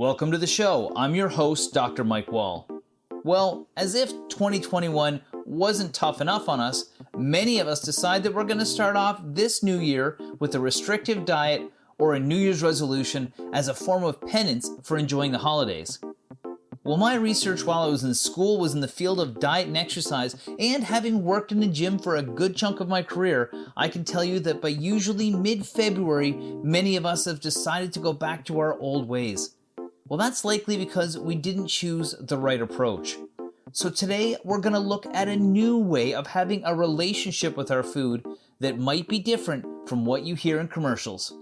Welcome to the show. I'm your host, Dr. Mike Wall. Well, as if 2021 wasn't tough enough on us, many of us decide that we're going to start off this new year with a restrictive diet or a New Year's resolution as a form of penance for enjoying the holidays. Well, my research while I was in school was in the field of diet and exercise, and having worked in the gym for a good chunk of my career, I can tell you that by usually mid-February, many of us have decided to go back to our old ways. Well, that's likely because we didn't choose the right approach. So today, we're going to look at a new way of having a relationship with our food that might be different from what you hear in commercials.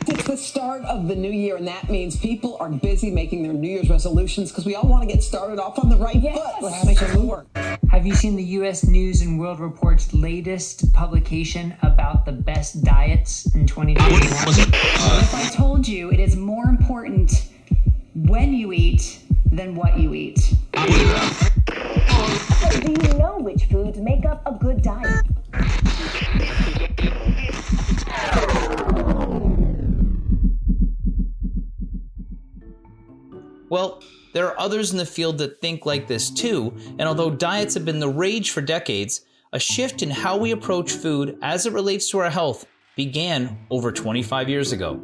It's the start of the new year, and that means people are busy making their New Year's resolutions because we all want to get started off on the right foot. We're having some work. Have you seen the U.S. News and World Report's latest publication about the best diets in 2021? If I told you it is more important when you eat than what you eat. So do you know which foods make up a good diet? Well, there are others in the field that think like this too, and although diets have been the rage for decades, a shift in how we approach food as it relates to our health began over 25 years ago.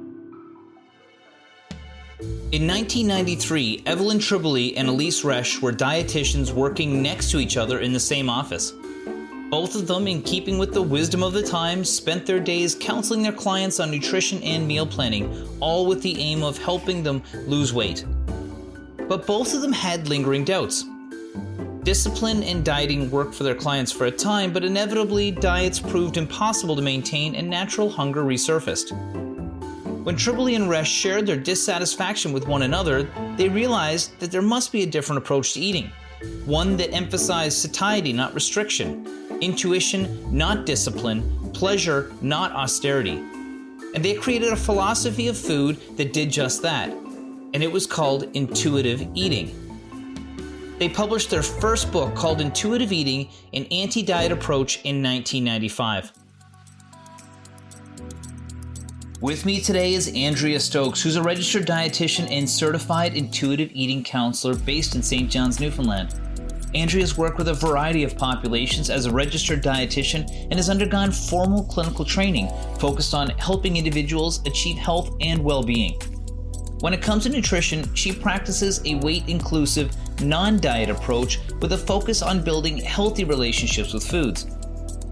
In 1993, Evelyn Tribole and Elise Resch were dietitians working next to each other in the same office. Both of them, in keeping with the wisdom of the time, spent their days counseling their clients on nutrition and meal planning, all with the aim of helping them lose weight. But both of them had lingering doubts. Discipline and dieting worked for their clients for a time, but inevitably diets proved impossible to maintain and natural hunger resurfaced. When Tribole and Resch shared their dissatisfaction with one another, they realized that there must be a different approach to eating, one that emphasized satiety, not restriction, intuition, not discipline, pleasure, not austerity. And they created a philosophy of food that did just that. And it was called intuitive eating. They published their first book called Intuitive Eating, an Anti-Diet Approach in 1995. With me today is Andrea Stokes, who's a registered dietitian and certified intuitive eating counselor based in St. John's, Newfoundland. Andrea's worked with a variety of populations as a registered dietitian and has undergone formal clinical training focused on helping individuals achieve health and well-being. When it comes to nutrition, she practices a weight-inclusive, non-diet approach with a focus on building healthy relationships with foods.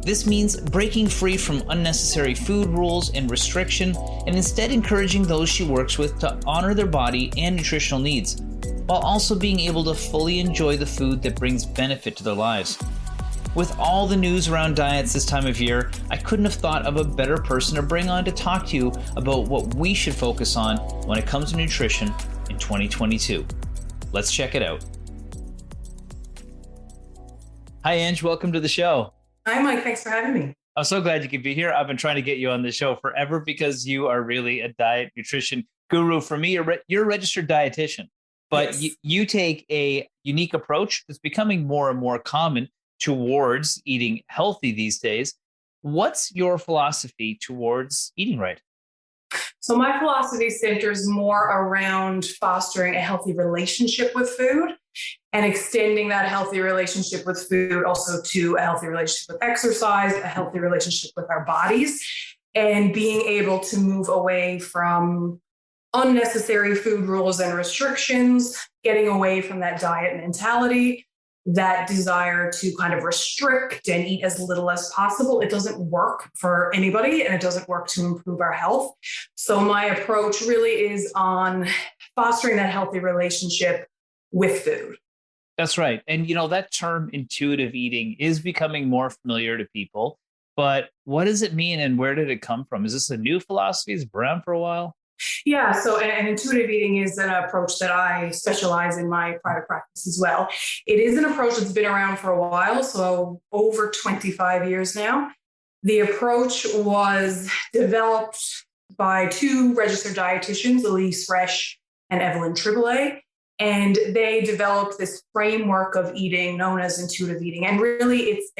This means breaking free from unnecessary food rules and restriction, and instead encouraging those she works with to honor their body and nutritional needs, while also being able to fully enjoy the food that brings benefit to their lives. With all the news around diets this time of year, I couldn't have thought of a better person to bring on to talk to you about what we should focus on when it comes to nutrition in 2022. Let's check it out. Hi, Ange. Welcome to the show. Hi, Mike. Thanks for having me. I'm so glad you could be here. I've been trying to get you on the show forever because you are really a diet nutrition guru. For me, you're a registered dietitian, but Yes. you take a unique approach that's becoming more and more common towards eating healthy these days. What's your philosophy towards eating right? So my philosophy centers more around fostering a healthy relationship with food and extending that healthy relationship with food also to a healthy relationship with exercise, a healthy relationship with our bodies, and being able to move away from unnecessary food rules and restrictions, getting away from that diet mentality, that desire to kind of restrict and eat as little as possible. It doesn't work for anybody, and it doesn't work to improve our health. So my approach really is on fostering that healthy relationship with food. That's right. And that term intuitive eating is becoming more familiar to people, but what does it mean and where did it come from? Is this a new philosophy? It's been around for a while? Yeah, so and intuitive eating is an approach that I specialize in my private practice as well. It is an approach that's been around for a while, so over 25 years now. The approach was developed by two registered dietitians, Elise Resch and Evelyn Tribole, and they developed this framework of eating known as intuitive eating. And really, it's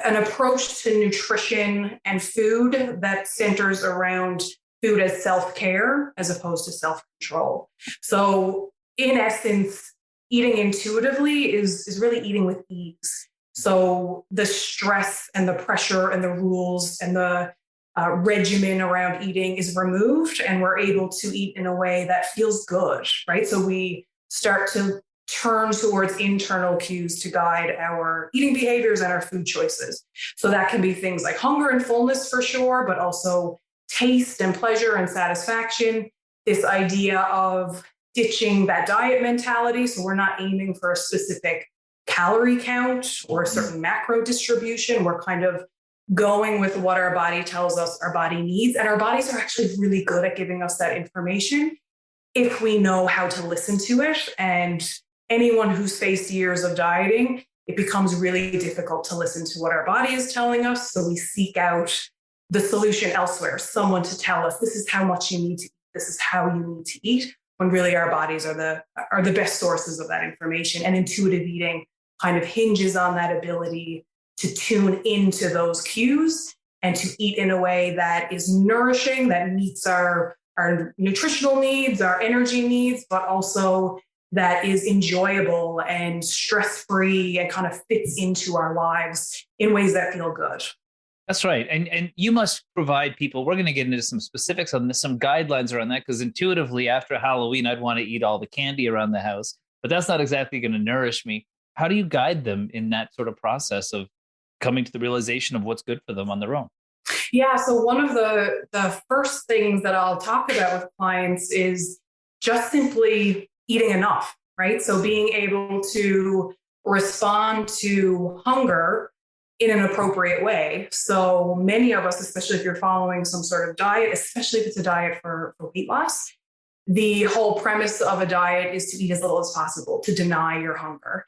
an approach to nutrition and food that centers around food as self-care as opposed to self-control. So in essence, eating intuitively is really eating with ease. So the stress and the pressure and the rules and the regimen around eating is removed, and we're able to eat in a way that feels good, right? So we start to turn towards internal cues to guide our eating behaviors and our food choices. So that can be things like hunger and fullness for sure, but also taste and pleasure and satisfaction. This idea of ditching that diet mentality. So we're not aiming for a specific calorie count or a certain macro distribution. We're kind of going with what our body tells us our body needs. And our bodies are actually really good at giving us that information if we know how to listen to it. And anyone who's faced years of dieting, it becomes really difficult to listen to what our body is telling us. So we seek out the solution elsewhere, someone to tell us this is how much you need to eat, this is how you need to eat, when really our bodies are the best sources of that information. And intuitive eating kind of hinges on that ability to tune into those cues and to eat in a way that is nourishing, that meets our nutritional needs, our energy needs, but also that is enjoyable and stress-free and kind of fits into our lives in ways that feel good. That's right. And you must provide people, we're going to get into some specifics on this, some guidelines around that, because intuitively after Halloween, I'd want to eat all the candy around the house, but that's not exactly going to nourish me. How do you guide them in that sort of process of coming to the realization of what's good for them on their own? Yeah, so one of the first things that I'll talk about with clients is just simply eating enough, right? So being able to respond to hunger in an appropriate way. So many of us, especially if you're following some sort of diet, especially if it's a diet for weight loss, the whole premise of a diet is to eat as little as possible, to deny your hunger.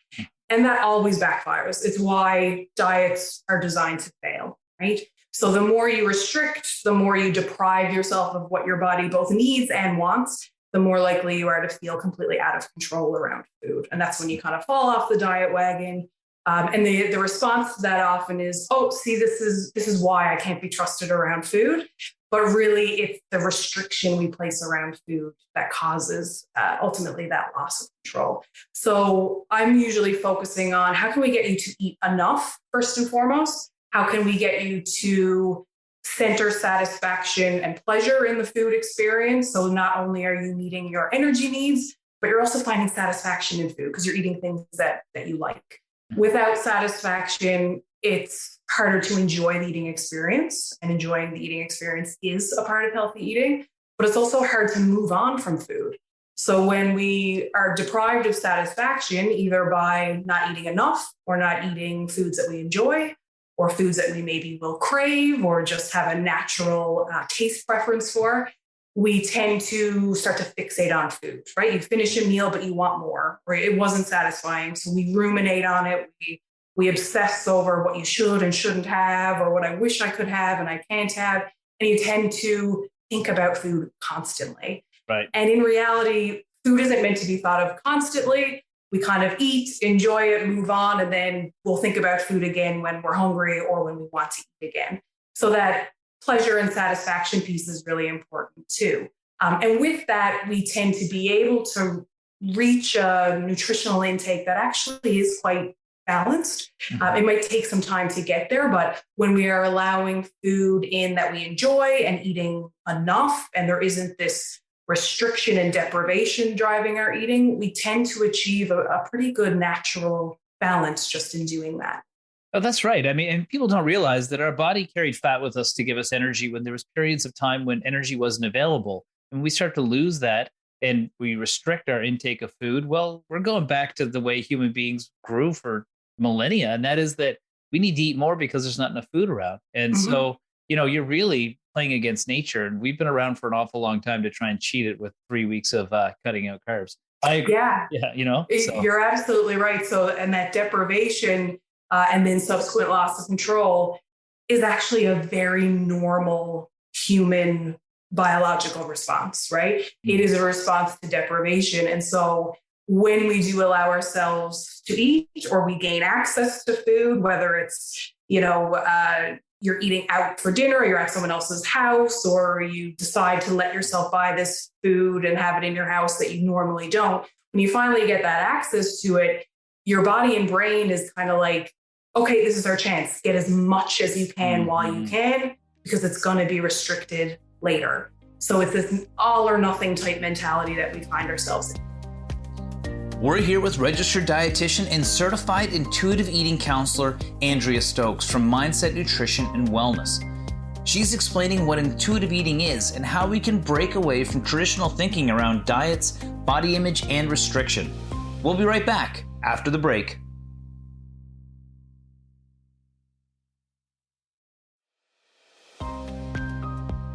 And that always backfires. It's why diets are designed to fail, right? So the more you restrict, the more you deprive yourself of what your body both needs and wants, the more likely you are to feel completely out of control around food. And that's when you kind of fall off the diet wagon. And the response to that often is, oh, see, this is why I can't be trusted around food. But really, it's the restriction we place around food that causes ultimately that loss of control. So I'm usually focusing on how can we get you to eat enough, first and foremost? How can we get you to center satisfaction and pleasure in the food experience? So not only are you meeting your energy needs, but you're also finding satisfaction in food because you're eating things that you like. Without satisfaction, it's harder to enjoy the eating experience, and enjoying the eating experience is a part of healthy eating, but it's also hard to move on from food. So when we are deprived of satisfaction, either by not eating enough or not eating foods that we enjoy, or foods that we maybe will crave or just have a natural taste preference for, we tend to start to fixate on food, right? You finish a meal, but you want more, right? It wasn't satisfying. So we ruminate on it. We obsess over what you should and shouldn't have, or what I wish I could have and I can't have. And you tend to think about food constantly. Right. And in reality, food isn't meant to be thought of constantly. We kind of eat, enjoy it, move on, and then we'll think about food again when we're hungry or when we want to eat again. So that pleasure and satisfaction piece is really important too. And with that, we tend to be able to reach a nutritional intake that actually is quite balanced. It might take some time to get there, but when we are allowing food in that we enjoy and eating enough, and there isn't this restriction and deprivation driving our eating, we tend to achieve a pretty good natural balance just in doing that. Oh, that's right. I mean, and people don't realize that our body carried fat with us to give us energy when there was periods of time when energy wasn't available. And we start to lose that and we restrict our intake of food. Well, we're going back to the way human beings grew for millennia. And that is that we need to eat more because there's not enough food around. And so, you're really playing against nature. And we've been around for an awful long time to try and cheat it with 3 weeks of cutting out carbs. I agree. Yeah. So. You're absolutely right. So, and that deprivation and then subsequent loss of control is actually a very normal human biological response, right? It is a response to deprivation. And so when we do allow ourselves to eat or we gain access to food, whether it's, you're eating out for dinner, or you're at someone else's house, or you decide to let yourself buy this food and have it in your house that you normally don't. When you finally get that access to it, your body and brain is kind of like, okay, this is our chance. Get as much as you can while you can, because it's going to be restricted later. So it's this all or nothing type mentality that we find ourselves in. We're here with registered dietitian and certified intuitive eating counselor, Andrea Stokes from Mindset Nutrition and Wellness. She's explaining what intuitive eating is and how we can break away from traditional thinking around diets, body image, and restriction. We'll be right back after the break.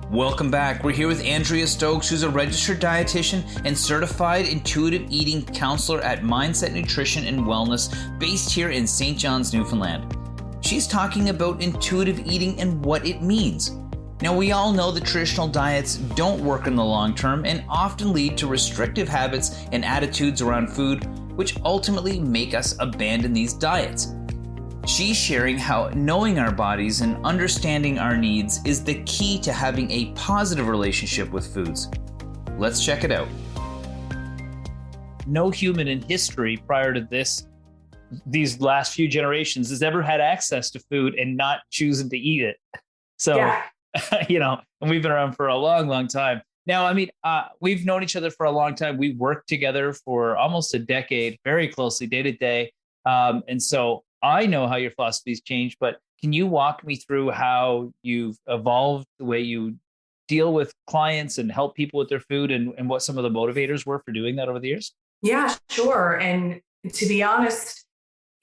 Welcome back. We're here with Andrea Stokes, who's a registered dietitian and certified intuitive eating counselor at Mindset Nutrition and Wellness, based here in St. John's, Newfoundland. She's talking about intuitive eating and what it means. Now, we all know that traditional diets don't work in the long term and often lead to restrictive habits and attitudes around food, which ultimately make us abandon these diets. She's sharing how knowing our bodies and understanding our needs is the key to having a positive relationship with foods. Let's check it out. No human in history prior to these last few generations has ever had access to food and not choosing to eat it. So, and we've been around for a long, long time. Now, I mean, we've known each other for a long time. We worked together for almost a decade, very closely, day to day. And so I know how your philosophy's changed, but can you walk me through how you've evolved the way you deal with clients and help people with their food, and what some of the motivators were for doing that over the years? Yeah, sure. And to be honest,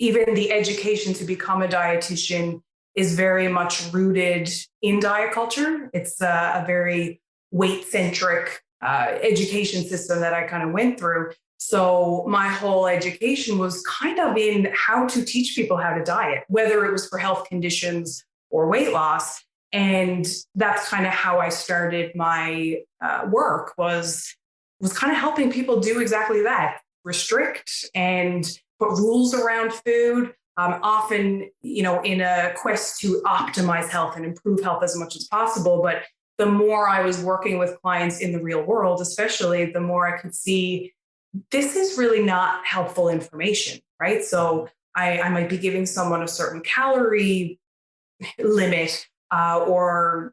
even the education to become a dietitian is very much rooted in diet culture. It's a very weight-centric education system that I kind of went through. So my whole education was kind of in how to teach people how to diet, whether it was for health conditions or weight loss. And that's kind of how I started my work was kind of helping people do exactly that, restrict and put rules around food, often, in a quest to optimize health and improve health as much as possible. But the more I was working with clients in the real world, especially, the more I could see this is really not helpful information, right? So I might be giving someone a certain calorie limit or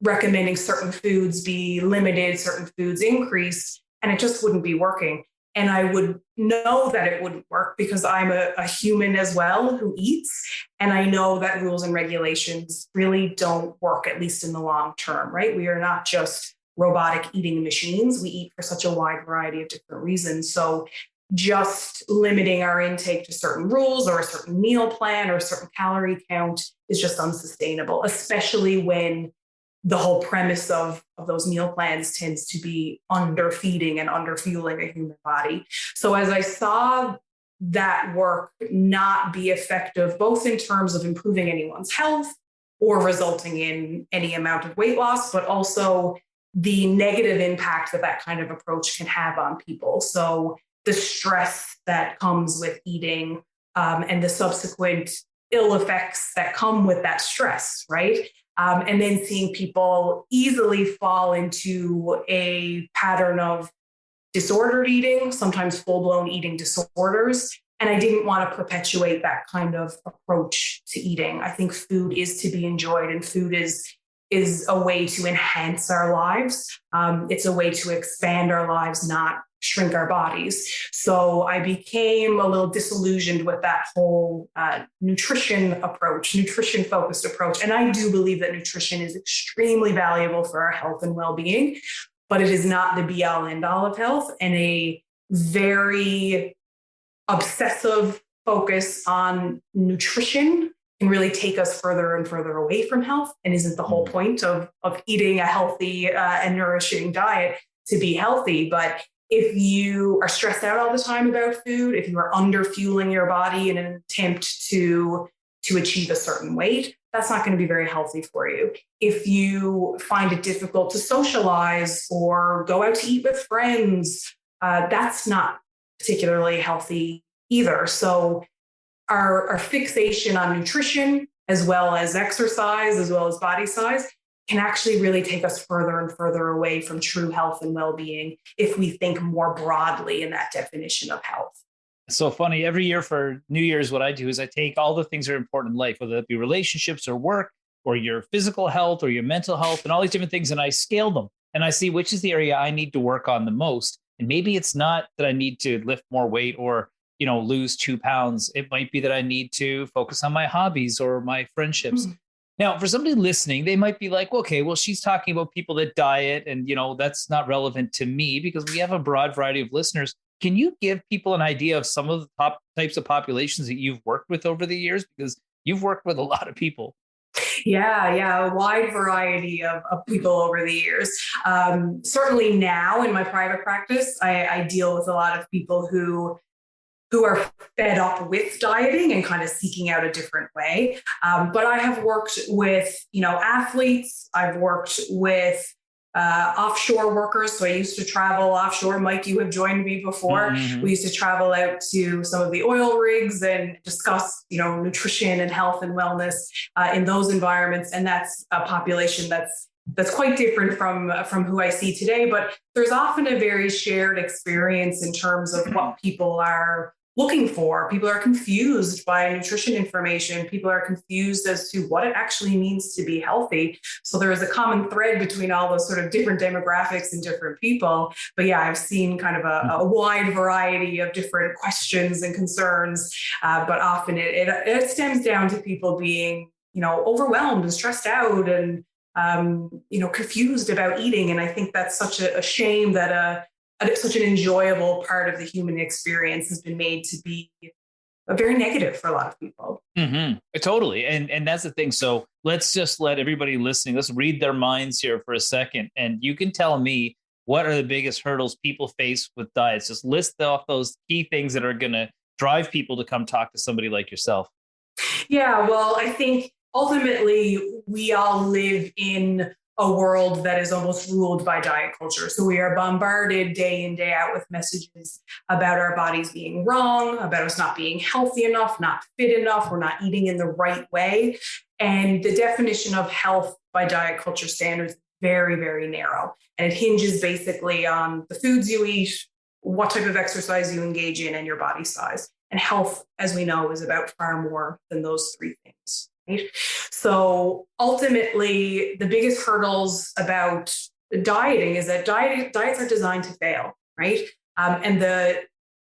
recommending certain foods be limited, certain foods increased, and it just wouldn't be working. And I would know that it wouldn't work because I'm a human as well who eats. And I know that rules and regulations really don't work, at least in the long term, right? We are not just robotic eating machines. We eat for such a wide variety of different reasons. So just limiting our intake to certain rules or a certain meal plan or a certain calorie count is just unsustainable, especially when the whole premise of those meal plans tends to be underfeeding and underfueling a human body. So as I saw that work not be effective, both in terms of improving anyone's health or resulting in any amount of weight loss, but also the negative impact that kind of approach can have on people. So the stress that comes with eating and the subsequent ill effects that come with that stress, right? And then seeing people easily fall into a pattern of disordered eating, sometimes full-blown eating disorders. And I didn't want to perpetuate that kind of approach to eating. I think food is to be enjoyed, and food is a way to enhance our lives. It's a way to expand our lives, not shrink our bodies. So I became a little disillusioned with that whole nutrition focused approach. And I do believe that nutrition is extremely valuable for our health and well-being, but it is not the be all end all of health. And a very obsessive focus on nutrition can really take us further and further away from health, and isn't the whole point of eating a healthy and nourishing diet to be healthy. But if you are stressed out all the time about food, if you are underfueling your body in an attempt to achieve a certain weight, that's not going to be very healthy for you. If you find it difficult to socialize or go out to eat with friends, that's not particularly healthy either. So our fixation on nutrition as well as exercise, as well as body size, can actually really take us further and further away from true health and well-being if we think more broadly in that definition of health. It's so funny. Every year for New Year's, what I do is I take all the things that are important in life, whether it be relationships or work or your physical health or your mental health and all these different things, and I scale them and I see which is the area I need to work on the most. And maybe it's not that I need to lift more weight or, lose 2 pounds. It might be that I need to focus on my hobbies or my friendships. Mm-hmm. Now, for somebody listening, they might be like, okay, well, she's talking about people that diet and, that's not relevant to me because we have a broad variety of listeners. Can you give people an idea of some of the top types of populations that you've worked with over the years? Because you've worked with a lot of people. Yeah, a wide variety of people over the years. Certainly now in my private practice, I deal with a lot of people who are fed up with dieting and kind of seeking out a different way. But I have worked with, athletes. I've worked with offshore workers. So I used to travel offshore. Mike, you have joined me before. Mm-hmm. We used to travel out to some of the oil rigs and discuss, nutrition and health and wellness in those environments. And that's a population that's quite different from who I see today. But there's often a very shared experience in terms of what people are looking for. People are confused by nutrition information. People are confused as to what it actually means to be healthy. So there is a common thread between all those sort of different demographics and different people. But yeah, I've seen kind of a wide variety of different questions and concerns. But often it stems down to people being, overwhelmed and stressed out and, confused about eating. And I think that's such a shame that such an enjoyable part of the human experience has been made to be very negative for a lot of people. Mm-hmm. Totally. And that's the thing. So let's just let everybody listening, let's read their minds here for a second. And you can tell me what are the biggest hurdles people face with diets. Just list off those key things that are going to drive people to come talk to somebody like yourself. Yeah, well, I think ultimately we all live in a world that is almost ruled by diet culture. So we are bombarded day in, day out with messages about our bodies being wrong, about us not being healthy enough, not fit enough, we're not eating in the right way. And the definition of health by diet culture standards is very, very narrow. And it hinges basically on the foods you eat, what type of exercise you engage in, and your body size. And health, as we know, is about far more than those three things. So ultimately, the biggest hurdles about dieting is that diets are designed to fail, right? And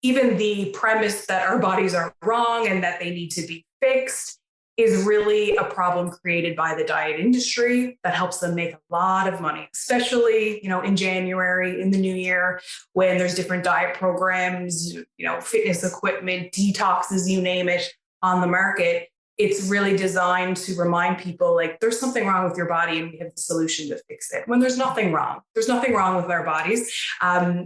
even the premise that our bodies are wrong and that they need to be fixed is really a problem created by the diet industry that helps them make a lot of money, especially, in January, in the new year, when there's different diet programs, fitness equipment, detoxes, you name it, on the market. It's really designed to remind people there's something wrong with your body and we have the solution to fix it. When there's nothing wrong. There's nothing wrong with our bodies.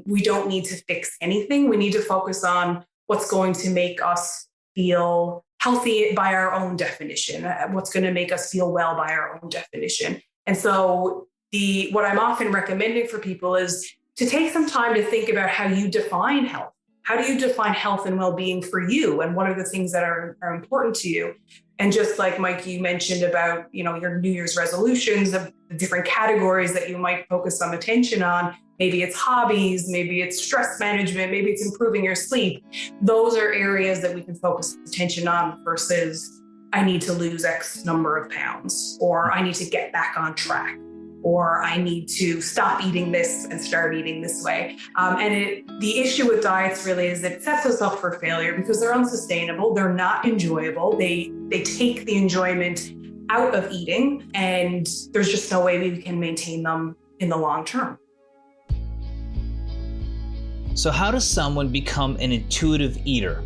We don't need to fix anything. We need to focus on what's going to make us feel healthy by our own definition, what's going to make us feel well by our own definition. And so what I'm often recommending for people is to take some time to think about how you define health. How do you define health and well-being for you? And what are the things that are important to you? And just like Mike, you mentioned about, your New Year's resolutions of the different categories that you might focus some attention on. Maybe it's hobbies, maybe it's stress management, maybe it's improving your sleep. Those are areas that we can focus attention on versus I need to lose X number of pounds, or I need to get back on track, or I need to stop eating this and start eating this way. The issue with diets really is that it sets us up for failure because they're unsustainable. They're not enjoyable. They take the enjoyment out of eating, and there's just no way we can maintain them in the long term. So how does someone become an intuitive eater?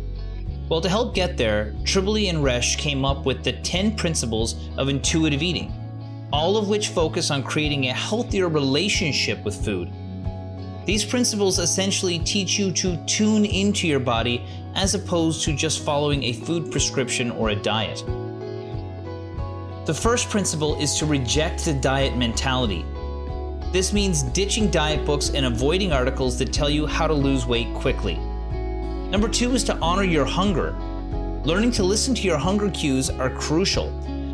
Well, to help get there, Tribole and Resch came up with the 10 principles of intuitive eating, all of which focus on creating a healthier relationship with food. These principles essentially teach you to tune into your body as opposed to just following a food prescription or a diet. The first principle is to reject the diet mentality. This means ditching diet books and avoiding articles that tell you how to lose weight quickly. Number 2 is to honor your hunger. Learning to listen to your hunger cues are crucial.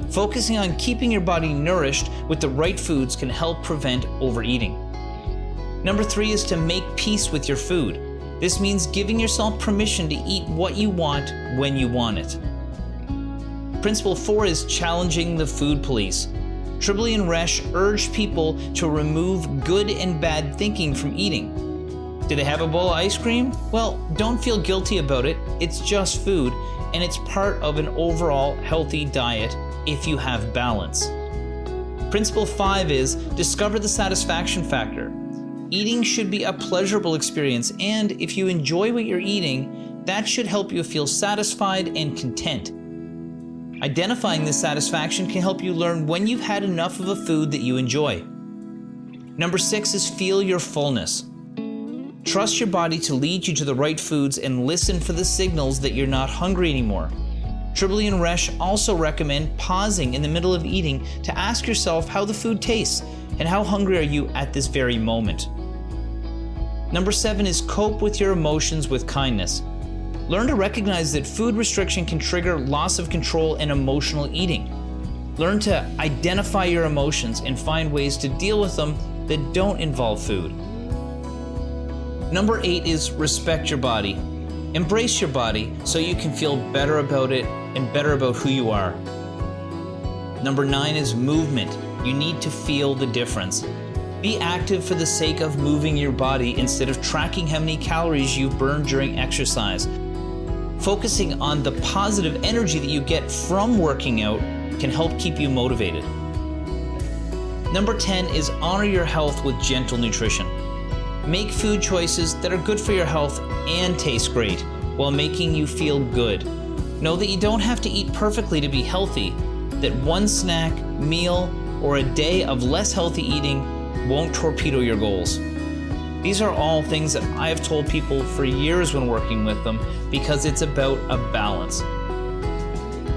Focusing on keeping your body nourished with the right foods can help prevent overeating. Number 3 is to make peace with your food. This means giving yourself permission to eat what you want when you want it. Principle 4 is challenging the food police. Tribole and Resch urge people to remove good and bad thinking from eating. Do they have a bowl of ice cream? Well, don't feel guilty about it. It's just food, and it's part of an overall healthy diet if you have balance. Principle 5 is discover the satisfaction factor. Eating should be a pleasurable experience, and if you enjoy what you're eating, that should help you feel satisfied and content. Identifying this satisfaction can help you learn when you've had enough of a food that you enjoy. Number 6 is feel your fullness. Trust your body to lead you to the right foods and listen for the signals that you're not hungry anymore. Tribole and Resch also recommend pausing in the middle of eating to ask yourself how the food tastes and how hungry are you at this very moment. Number 7 is cope with your emotions with kindness. Learn to recognize that food restriction can trigger loss of control and emotional eating. Learn to identify your emotions and find ways to deal with them that don't involve food. Number 8 is respect your body. Embrace your body so you can feel better about it and better about who you are. Number 9 is movement. You need to feel the difference. Be active for the sake of moving your body instead of tracking how many calories you burn during exercise. Focusing on the positive energy that you get from working out can help keep you motivated. Number 10 is honor your health with gentle nutrition. Make food choices that are good for your health and taste great while making you feel good. Know that you don't have to eat perfectly to be healthy, that one snack, meal, or a day of less healthy eating won't torpedo your goals. These are all things that I have told people for years when working with them because it's about a balance.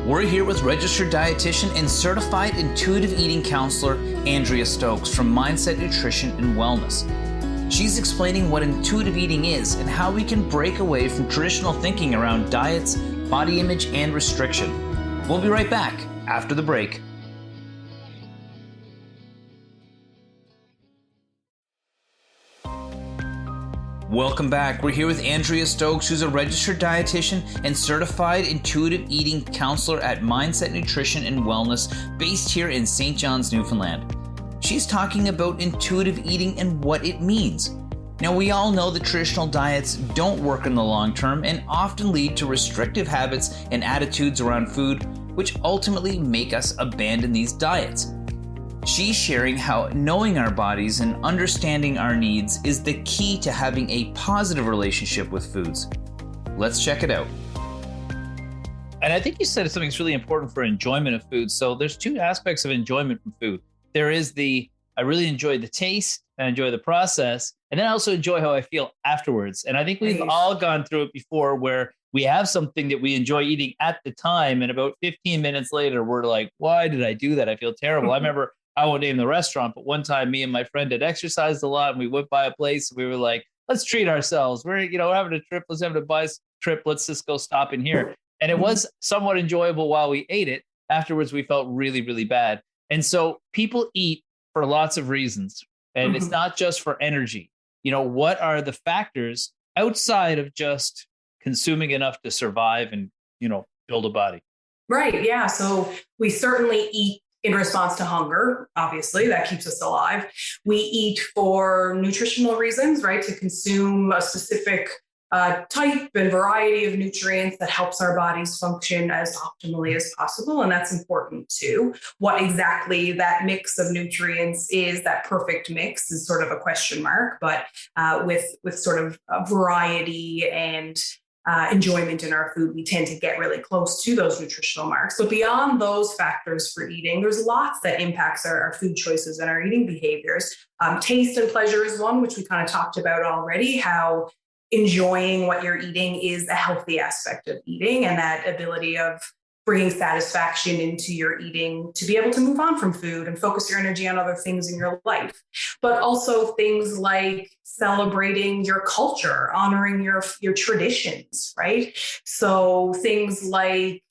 We're here with registered dietitian and certified intuitive eating counselor Andrea Stokes from Mindset Nutrition and Wellness. She's explaining what intuitive eating is and how we can break away from traditional thinking around diets, body image, and restriction. We'll be right back after the break. Welcome back. We're here with Andrea Stokes, who's a registered dietitian and certified intuitive eating counselor at Mindset Nutrition and Wellness, based here in St. John's, Newfoundland. She's talking about intuitive eating and what it means. Now, we all know that traditional diets don't work in the long term and often lead to restrictive habits and attitudes around food, which ultimately make us abandon these diets. She's sharing how knowing our bodies and understanding our needs is the key to having a positive relationship with foods. Let's check it out. And I think you said something that's really important for enjoyment of food. So there's two aspects of enjoyment from food. There is I really enjoy the taste, I enjoy the process, and then I also enjoy how I feel afterwards. And I think we've all gone through it before where we have something that we enjoy eating at the time, and about 15 minutes later, we're like, why did I do that? I feel terrible. I remember, I won't name the restaurant, but one time me and my friend had exercised a lot and we went by a place and we were like, let's treat ourselves. We're having a trip. Let's have a bus trip. Let's just go stop in here. And it was somewhat enjoyable while we ate it. Afterwards, we felt really, really bad. And so people eat for lots of reasons. And it's not just for energy. What are the factors outside of just consuming enough to survive and, build a body? Right. Yeah. So we certainly eat in response to hunger. Obviously, that keeps us alive. We eat for nutritional reasons, right? To consume a specific type and variety of nutrients that helps our bodies function as optimally as possible. And that's important too. What exactly that mix of nutrients is, that perfect mix, is sort of a question mark, but with sort of a variety and enjoyment in our food, we tend to get really close to those nutritional marks. So beyond those factors for eating, there's lots that impacts our food choices and our eating behaviors. Taste and pleasure is one, which we kind of talked about already, how enjoying what you're eating is a healthy aspect of eating, and that ability of bringing satisfaction into your eating to be able to move on from food and focus your energy on other things in your life. But also things like celebrating your culture, honoring your traditions, right? So things like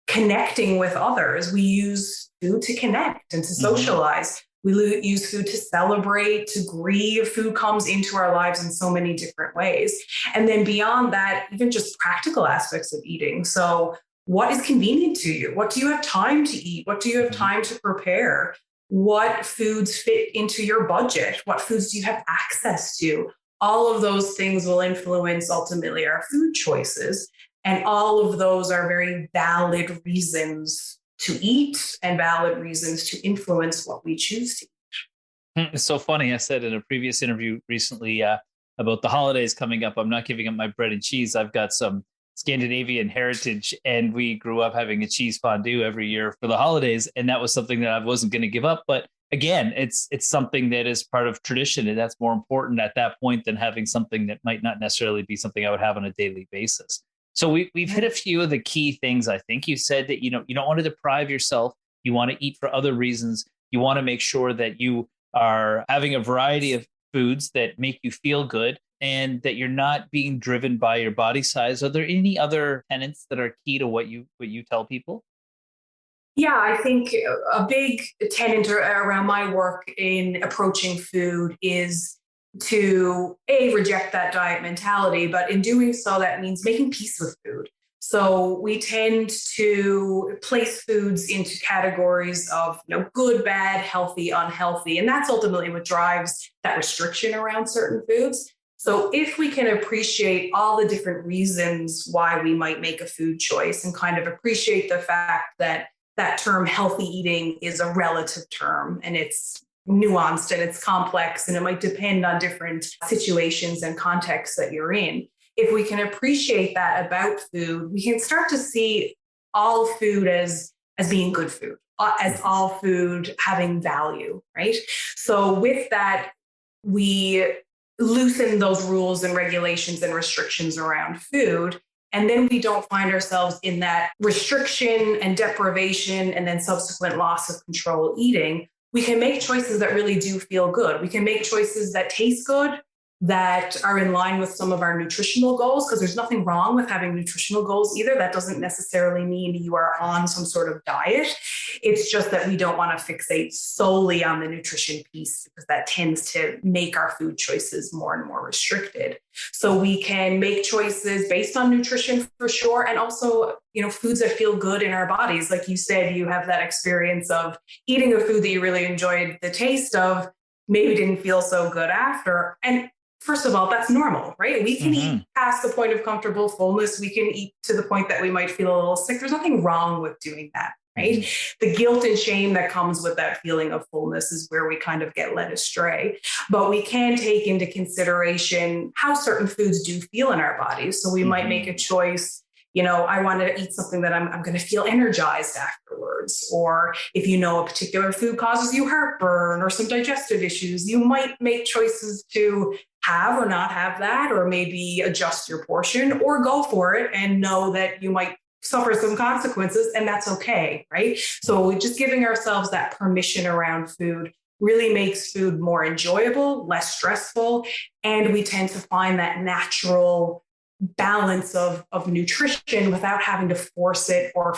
connecting with others. We use food to connect and to socialize. We use food to celebrate, to grieve. Food comes into our lives in so many different ways. And then beyond that, even just practical aspects of eating. So what is convenient to you? What do you have time to eat? What do you have time to prepare? What foods fit into your budget? What foods do you have access to? All of those things will influence ultimately our food choices. And all of those are very valid reasons to eat and valid reasons to influence what we choose to eat. It's so funny. I said in a previous interview recently about the holidays coming up, I'm not giving up my bread and cheese. I've got some Scandinavian heritage, and we grew up having a cheese fondue every year for the holidays. And that was something that I wasn't going to give up. But again, it's something that is part of tradition, and that's more important at that point than having something that might not necessarily be something I would have on a daily basis. So we've hit a few of the key things. I think you said that, you don't want to deprive yourself. You want to eat for other reasons. You want to make sure that you are having a variety of foods that make you feel good and that you're not being driven by your body size. Are there any other tenets that are key to what you tell people? Yeah, I think a big tenet around my work in approaching food is to reject that diet mentality, but in doing so, that means making peace with food. So we tend to place foods into categories of, good, bad, healthy, unhealthy, and that's ultimately what drives that restriction around certain foods. So if we can appreciate all the different reasons why we might make a food choice and kind of appreciate the fact that that term healthy eating is a relative term, and it's nuanced and it's complex, and it might depend on different situations and contexts that you're in. If we can appreciate that about food, we can start to see all food as being good food, as all food having value, right? So with that, we loosen those rules and regulations and restrictions around food. And then we don't find ourselves in that restriction and deprivation and then subsequent loss of control eating. We can make choices that really do feel good. We can make choices that taste good, that are in line with some of our nutritional goals, because there's nothing wrong with having nutritional goals either. That doesn't necessarily mean you are on some sort of diet. It's just that we don't want to fixate solely on the nutrition piece, because that tends to make our food choices more and more restricted. So we can make choices based on nutrition for sure. And also, foods that feel good in our bodies. Like you said, you have that experience of eating a food that you really enjoyed the taste of, maybe didn't feel so good after. And first of all, that's normal, right? We can eat past the point of comfortable fullness. We can eat to the point that we might feel a little sick. There's nothing wrong with doing that, right? The guilt and shame that comes with that feeling of fullness is where we kind of get led astray. But we can take into consideration how certain foods do feel in our bodies. So we might make a choice. I want to eat something that I'm going to feel energized afterwards. Or if a particular food causes you heartburn or some digestive issues, you might make choices to have or not have that, or maybe adjust your portion or go for it and know that you might suffer some consequences, and that's okay, right? So just giving ourselves that permission around food really makes food more enjoyable, less stressful, and we tend to find that natural balance of nutrition without having to force it or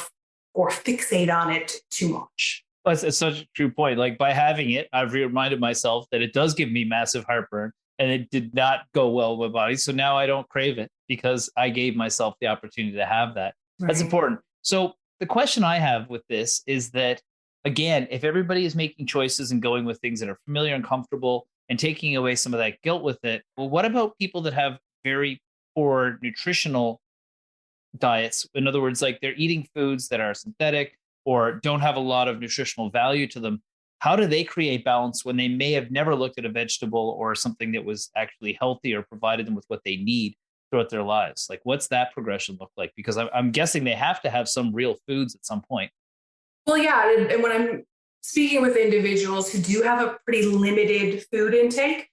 fixate on it too much. Well, it's such a true point. Like, by having it, I've reminded myself that it does give me massive heartburn, and it did not go well with my body. So now I don't crave it because I gave myself the opportunity to have that. Right. That's important. So the question I have with this is that, again, if everybody is making choices and going with things that are familiar and comfortable and taking away some of that guilt with it, well, what about people that have very poor nutritional diets? In other words, like they're eating foods that are synthetic or don't have a lot of nutritional value to them. How do they create balance when they may have never looked at a vegetable or something that was actually healthy or provided them with what they need throughout their lives? Like, what's that progression look like? Because I'm guessing they have to have some real foods at some point. Well, yeah. And when I'm speaking with individuals who do have a pretty limited food intake,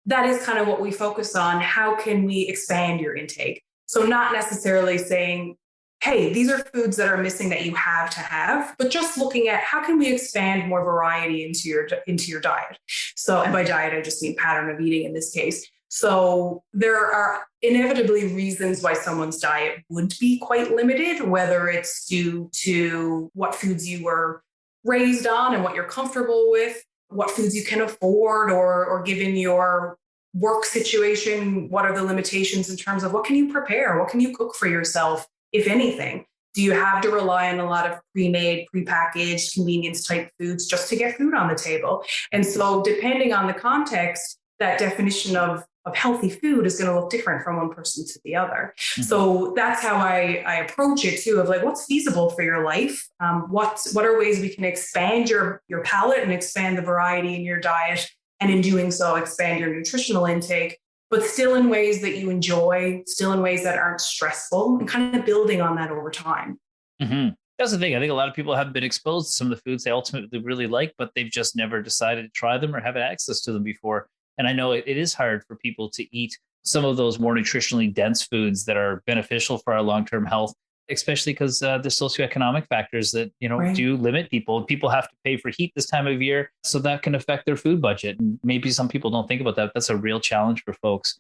that is kind of what we focus on. How can we expand your intake? So not necessarily saying, hey, these are foods that are missing that you have to have, but just looking at how can we expand more variety into your diet. So, and by diet, I just mean pattern of eating in this case. So there are inevitably reasons why someone's diet would be quite limited, whether it's due to what foods you were raised on and what you're comfortable with, what foods you can afford, or given your work situation, what are the limitations in terms of what can you prepare? What can you cook for yourself, if anything? Do you have to rely on a lot of pre-made, prepackaged, convenience type foods just to get food on the table? And so depending on the context, that definition of healthy food is going to look different from one person to the other. Mm-hmm. So that's how I approach it too, of like, what's feasible for your life? What are ways we can expand your palate and expand the variety in your diet? And in doing so, expand your nutritional intake, but still in ways that you enjoy, still in ways that aren't stressful, and kind of building on that over time. Mm-hmm. That's the thing. I think a lot of people have been exposed to some of the foods they ultimately really like, but they've just never decided to try them or have access to them before. And I know it is hard for people to eat some of those more nutritionally dense foods that are beneficial for our long-term health, especially because the socioeconomic factors that, right, do limit people. People have to pay for heat this time of year, so that can affect their food budget. And maybe some people don't think about that. That's a real challenge for folks.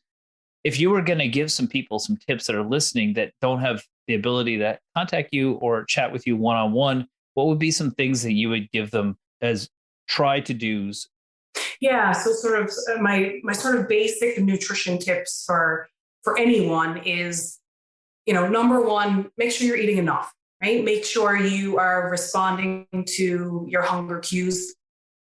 If you were going to give some people some tips that are listening that don't have the ability to contact you or chat with you one-on-one, what would be some things that you would give them as try-to-dos? Yeah, so sort of my sort of basic nutrition tips for anyone is, number one, make sure you're eating enough, right? Make sure you are responding to your hunger cues,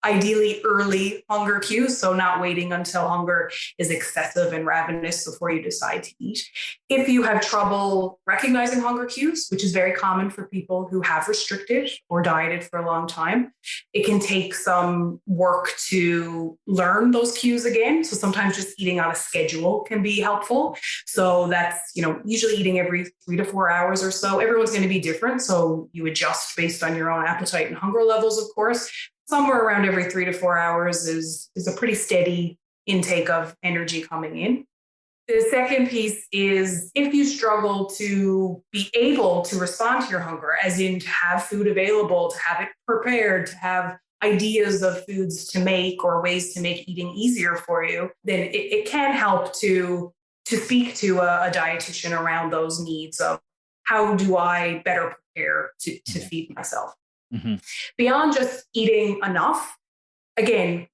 ideally early hunger cues, so not waiting until hunger is excessive and ravenous before you decide to eat. If you have trouble recognizing hunger cues, which is very common for people who have restricted or dieted for a long time, it can take some work to learn those cues again. So sometimes just eating on a schedule can be helpful. So that's, usually eating every 3 to 4 hours or so. Everyone's going to be different, so you adjust based on your own appetite and hunger levels, of course. Somewhere around every 3 to 4 hours is a pretty steady intake of energy coming in. The second piece is, if you struggle to be able to respond to your hunger, as in to have food available, to have it prepared, to have ideas of foods to make or ways to make eating easier for you, then it can help to speak to a dietitian around those needs of how do I better prepare to feed myself. Mm-hmm. Beyond just eating enough, again,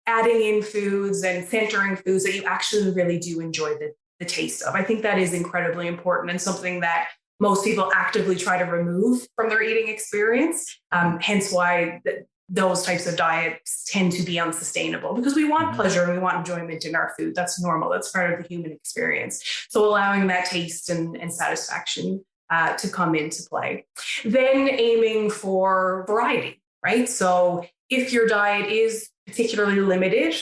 adding in foods and centering foods that you actually really do enjoy the taste of. I think that is incredibly important and something that most people actively try to remove from their eating experience. Hence why those types of diets tend to be unsustainable, because we want pleasure and we want enjoyment in our food. That's normal. That's part of the human experience. So allowing that taste and satisfaction to come into play. Then aiming for variety, right? So if your diet is particularly limited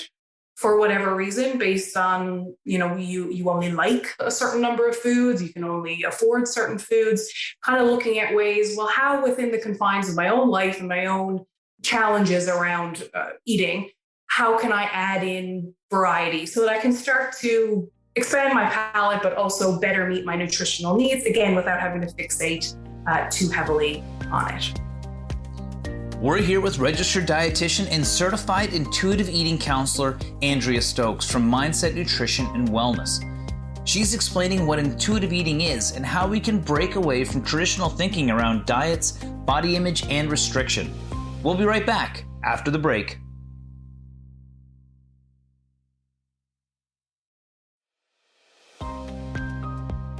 for whatever reason, based on, you only like a certain number of foods, you can only afford certain foods, kind of looking at ways, well, how within the confines of my own life and my own challenges around eating, how can I add in variety so that I can start to expand my palate, but also better meet my nutritional needs, again, without having to fixate too heavily on it. We're here with registered dietitian and certified intuitive eating counselor, Andrea Stokes from Mindset Nutrition and Wellness. She's explaining what intuitive eating is and how we can break away from traditional thinking around diets, body image, and restriction. We'll be right back after the break.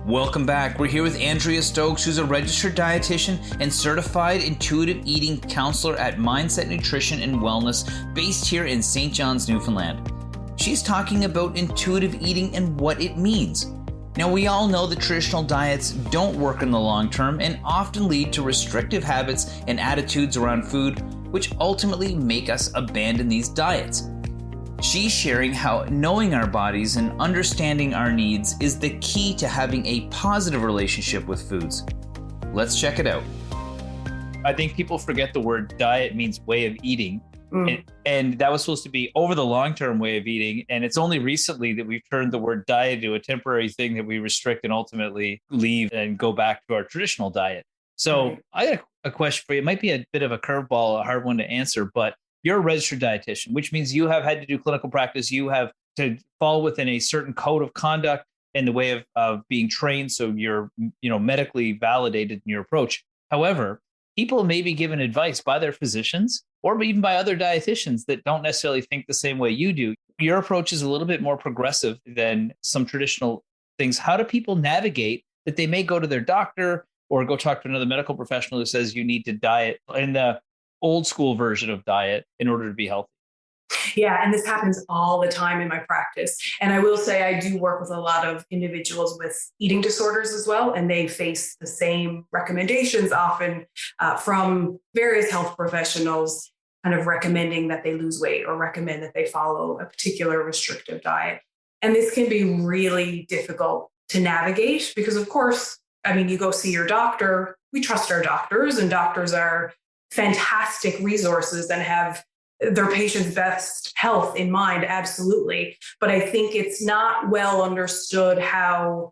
Welcome back. We're here with Andrea Stokes, who's a registered dietitian and certified intuitive eating counselor at Mindset Nutrition and Wellness, based here in St. John's, Newfoundland. She's talking about intuitive eating and what it means. Now, we all know that traditional diets don't work in the long term and often lead to restrictive habits and attitudes around food, which ultimately make us abandon these diets. She's sharing how knowing our bodies and understanding our needs is the key to having a positive relationship with foods. Let's check it out. I think people forget the word diet means way of eating. And that was supposed to be over the long-term way of eating. And it's only recently that we've turned the word diet to a temporary thing that we restrict and ultimately leave and go back to our traditional diet. So I got a question for you. It might be a bit of a curveball, a hard one to answer, but you're a registered dietitian, which means you have had to do clinical practice. You have to fall within a certain code of conduct and the way of being trained. So you're, medically validated in your approach. However, people may be given advice by their physicians or even by other dietitians that don't necessarily think the same way you do. Your approach is a little bit more progressive than some traditional things. How do people navigate that they may go to their doctor or go talk to another medical professional who says you need to diet in the old school version of diet in order to be healthy? Yeah, and this happens all the time in my practice. And I will say I do work with a lot of individuals with eating disorders as well, and they face the same recommendations often from various health professionals, kind of recommending that they lose weight or recommend that they follow a particular restrictive diet. And this can be really difficult to navigate because, of course, you go see your doctor. We trust our doctors, and doctors are fantastic resources and have their patient's best health in mind, absolutely. But I think it's not well understood how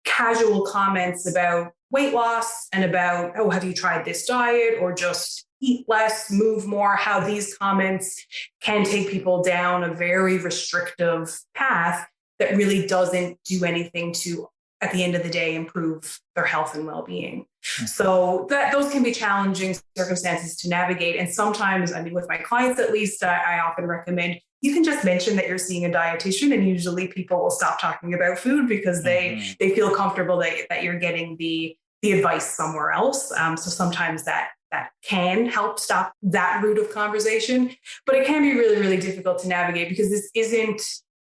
casual comments about weight loss and about, oh, have you tried this diet, or just eat less, move more, how these comments can take people down a very restrictive path that really doesn't do anything to, at the end of the day, improve their health and well-being. Mm-hmm. So those can be challenging circumstances to navigate. And sometimes, with my clients at least, I often recommend you can just mention that you're seeing a dietitian, and usually people will stop talking about food because they feel comfortable that you're getting the advice somewhere else. So sometimes that can help stop that route of conversation, but it can be really, really difficult to navigate because this isn't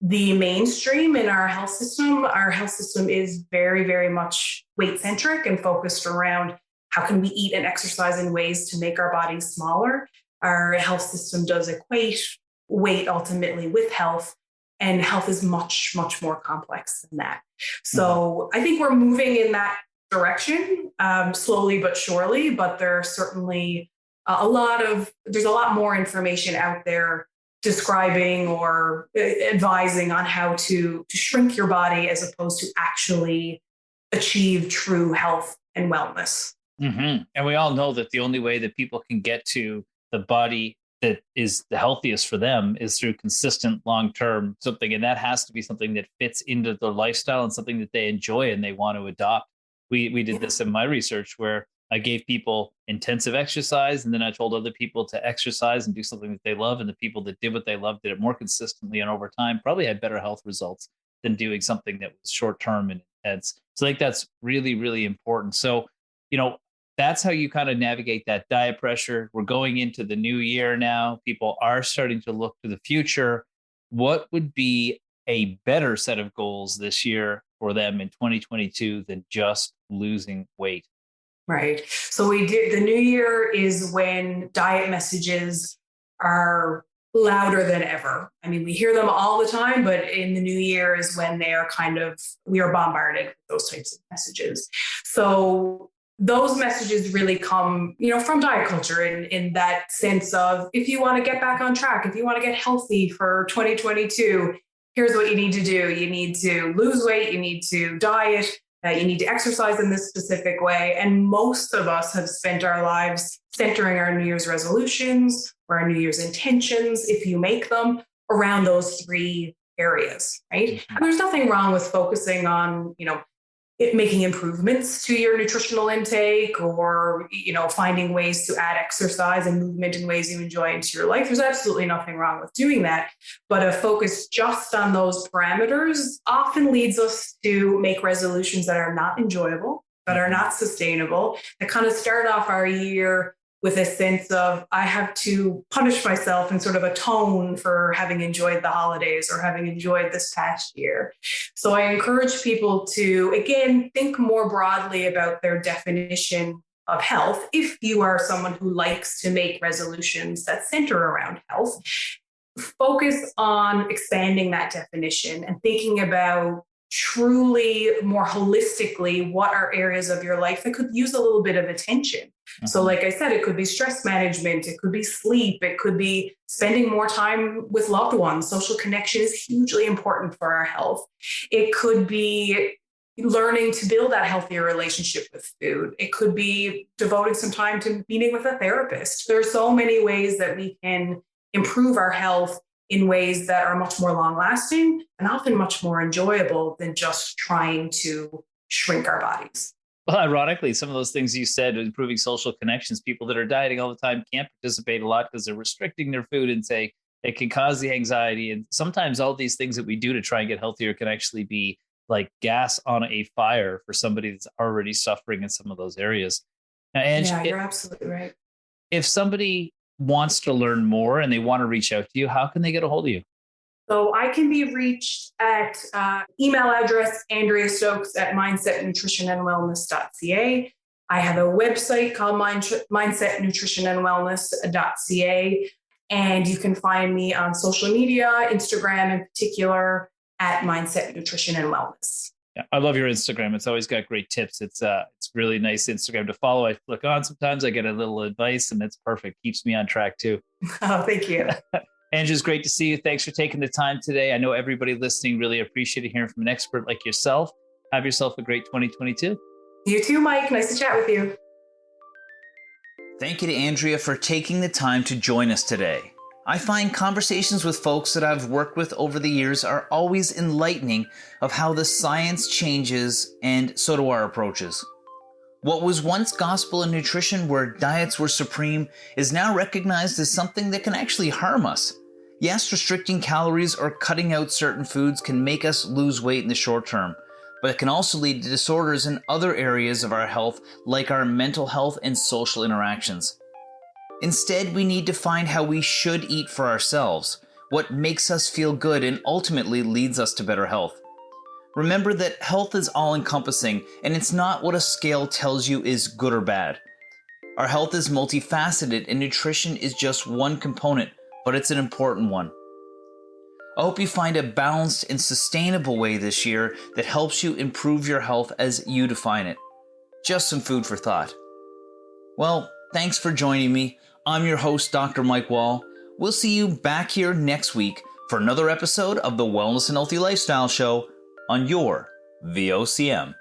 the mainstream in our health system. Our health system is very, very much weight-centric and focused around how can we eat and exercise in ways to make our bodies smaller. Our health system does equate weight ultimately with health, and health is much, much more complex than that. So I think we're moving in that direction, slowly but surely, but there's certainly there's a lot more information out there describing or advising on how to shrink your body as opposed to actually achieve true health and wellness. Mm-hmm. And we all know that the only way that people can get to the body that is the healthiest for them is through consistent long-term something. And that has to be something that fits into their lifestyle and something that they enjoy and they want to adopt. We did this in my research where I gave people intensive exercise, and then I told other people to exercise and do something that they love. And the people that did what they loved did it more consistently and over time probably had better health results than doing something that was short-term and intense. So I think that's really, really important. So, that's how you kind of navigate that diet pressure. We're going into the new year now. People are starting to look to the future. What would be a better set of goals this year for them in 2022 than just losing weight? Right. So the new year is when diet messages are louder than ever. We hear them all the time, but in the new year is when we are bombarded with those types of messages. So those messages really come, from diet culture in that sense of, if you want to get back on track, if you want to get healthy for 2022, here's what you need to do. You need to lose weight. You need to diet. You need to exercise in this specific way. And most of us have spent our lives centering our New Year's resolutions or our New Year's intentions, if you make them, around those three areas, right? Mm-hmm. And there's nothing wrong with focusing on, making improvements to your nutritional intake or, finding ways to add exercise and movement in ways you enjoy into your life. There's absolutely nothing wrong with doing that. But a focus just on those parameters often leads us to make resolutions that are not enjoyable, that are not sustainable, that kind of start off our year with a sense of, I have to punish myself and sort of atone for having enjoyed the holidays or having enjoyed this past year. So I encourage people to, again, think more broadly about their definition of health. If you are someone who likes to make resolutions that center around health, focus on expanding that definition and thinking about truly more holistically what are areas of your life that could use a little bit of attention. Mm-hmm. So like I said, it could be stress management, it could be sleep, it could be spending more time with loved ones. Social connection is hugely important for our health. It could be learning to build that healthier relationship with food. It could be devoting some time to meeting with a therapist. There are so many ways that we can improve our health in ways that are much more long lasting and often much more enjoyable than just trying to shrink our bodies. Well, ironically, some of those things you said, improving social connections, people that are dieting all the time can't participate a lot because they're restricting their food and say it can cause the anxiety. And sometimes all these things that we do to try and get healthier can actually be like gas on a fire for somebody that's already suffering in some of those areas. And yeah, you're absolutely right. If somebody wants to learn more and they want to reach out to you, how can they get a hold of you? So I can be reached at email address Andrea Stokes at mindsetnutritionandwellness.ca. I have a website called mindsetnutritionandwellness.ca, and you can find me on social media, Instagram in particular, at Mindset Nutrition and Wellness. Yeah, I love your Instagram. It's always got great tips. It's really nice Instagram to follow. I click on sometimes, I get a little advice, and it's perfect. Keeps me on track too. Oh, thank you. Andrew, it's great to see you. Thanks for taking the time today. I know everybody listening really appreciated hearing from an expert like yourself. Have yourself a great 2022. You too, Mike. Nice to chat with you. Thank you to Andrea for taking the time to join us today. I find conversations with folks that I've worked with over the years are always enlightening of how the science changes, and so do our approaches. What was once gospel in nutrition, where diets were supreme, is now recognized as something that can actually harm us. Yes, restricting calories or cutting out certain foods can make us lose weight in the short term, but it can also lead to disorders in other areas of our health, like our mental health and social interactions. Instead, we need to find how we should eat for ourselves, what makes us feel good and ultimately leads us to better health. Remember that health is all-encompassing, and it's not what a scale tells you is good or bad. Our health is multifaceted, and nutrition is just one component, but it's an important one. I hope you find a balanced and sustainable way this year that helps you improve your health as you define it. Just some food for thought. Well, thanks for joining me. I'm your host, Dr. Mike Wall. We'll see you back here next week for another episode of the Wellness and Healthy Lifestyle Show on your VOCM.